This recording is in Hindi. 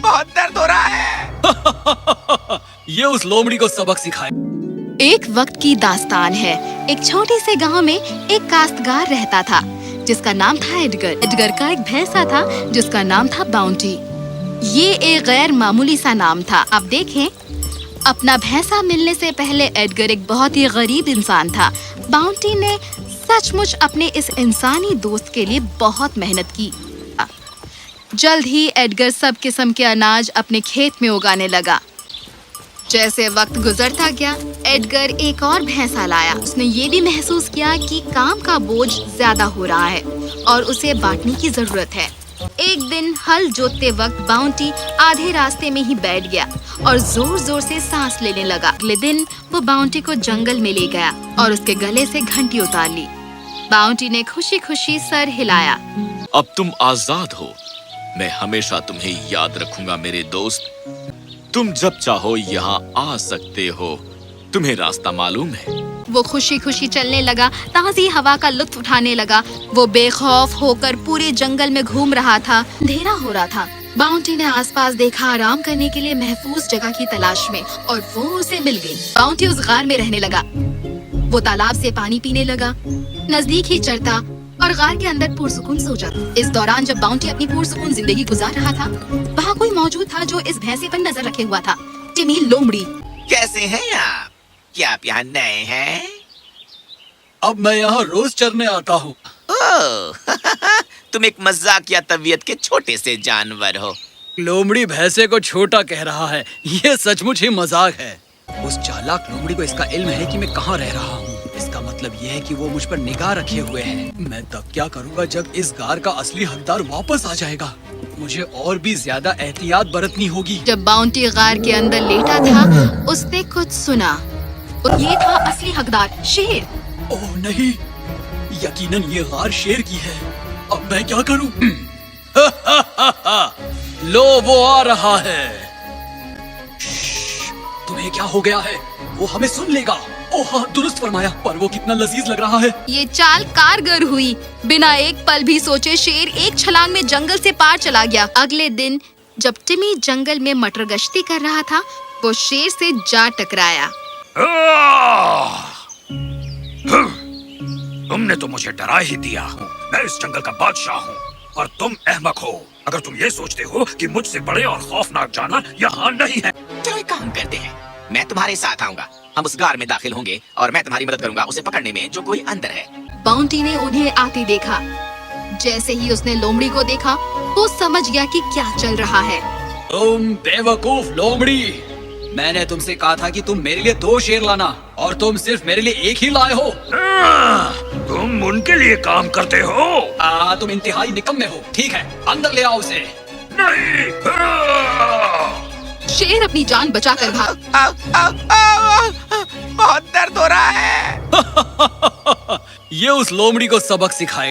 बहुत दर्द हो रहा है। ये उस लोमड़ी को सबक सिखाए। एक वक्त की दास्तान है। एक छोटे से गांव में एक काश्तकार रहता था जिसका नाम था एडगर। एडगर का एक भैंसा था जिसका नाम था बाउंटी। ये एक गैर मामूली सा नाम था। आप देखें, अपना भैंसा मिलने से पहले एडगर एक बहुत ही गरीब इंसान था। बाउंटी ने सचमुच अपने इस इंसानी दोस्त के लिए बहुत मेहनत की। जल्द ही एडगर सब किस्म के अनाज अपने खेत में उगाने लगा। जैसे वक्त गुजरता गया, एडगर एक और भैंसा लाया। उसने ये भी महसूस किया कि काम का बोझ ज्यादा हो रहा है और उसे बांटने की जरूरत है। एक दिन हल जोतते वक्त बाउंटी आधे रास्ते में ही बैठ गया और जोर जोर से सांस लेने लगा। अगले दिन वो बाउंटी को जंगल में ले गया और उसके गले से घंटी उतार ली। बाउंटी ने खुशी खुशी सर हिलाया। अब तुम आजाद हो। मैं हमेशा तुम्हें याद रखूंगा मेरे दोस्त। तुम जब चाहो यहाँ आ सकते हो। तुम्हें रास्ता मालूम है। वो खुशी खुशी चलने लगा, ताज़ी हवा का लुत्फ उठाने लगा। वो बेखौफ होकर पूरे जंगल में घूम रहा था। अंधेरा हो रहा था। बाउंटी ने आसपास देखा, आराम करने के लिए महफूज जगह की तलाश में, और वो उसे मिल गई। बाउंटी उस गार में रहने लगा। वो तालाब से पानी पीने लगा, नजदीक ही चरता और गार के अंदर पुरसुकून सो जाता। इस दौरान जब बाउंटी अपनी पुरसुकून जिंदगी गुजार रहा था, वहाँ कोई मौजूद था जो इस भैंसे पर नजर रखे हुआ था। टिमी लोमड़ी। कैसे हैं आप? क्या आप यहाँ नए हैं? अब मैं यहाँ रोज चरने आता हूँ। ओह, तुम एक मजाकिया तबीयत के छोटे से जानवर हो। लोमड़ी भैंसे को छोटा कह रहा है। ये सचमुच ही मजाक है। उस चालाक लोमड़ी को इसका इल्म है कि मैं कहाँ रह रहा हूँ। इसका मतलब यह है कि वो मुझ पर निगाह रखे हुए है। मैं तब क्या करूँगा जब इस गार का असली हकदार वापस आ जाएगा। मुझे और भी ज्यादा एहतियात बरतनी होगी। जब बाउंटी गार के अंदर लेटा था, उसने कुछ सुना। और ये था असली हकदार, शेर। ओह नहीं, यकीनन ये गार शेर की है। अब मैं क्या करूं? लो वो आ रहा है। तुम्हें क्या हो गया है? वो हमें सुन लेगा। ओह हाँ, दुरुस्त फरमाया। पर वो कितना लजीज लग रहा है। ये चाल कारगर हुई। बिना एक पल भी सोचे शेर एक छलांग में जंगल से पार चला गया। अगले दिन जब टिमी जंगल में मटर गश्ती कर रहा था, वो शेर से जा टकराया। तुमने तो मुझे डरा ही दिया। मैं इस जंगल का बादशाह हूँ और तुम अहमक हो अगर तुम ये सोचते हो कि मुझसे बड़े और खौफनाक जानवर यहाँ नहीं है। चलो एक काम करते हैं, मैं तुम्हारे साथ आऊंगा। हम उस गार में दाखिल होंगे और मैं तुम्हारी मदद करूंगा उसे पकड़ने में जो कोई अंदर है। बाउंटी ने उन्हें आते देखा। जैसे ही उसने लोमड़ी को देखा, वो समझ गया कि क्या चल रहा है। तुम बेवकूफ लोमड़ी, मैंने तुमसे कहा था कि तुम मेरे लिए 2 शेर लाना और तुम सिर्फ मेरे लिए 1 ही लाए हो। तुम उनके लिए काम करते हो। तुम इंतहाई निकम्मे हो। ठीक है, अंदर ले आओ उसे। नहीं। शेर अपनी जान बचाकर भाग। बहुत दर्द हो रहा है। ये उस लोमड़ी को सबक सिखाए।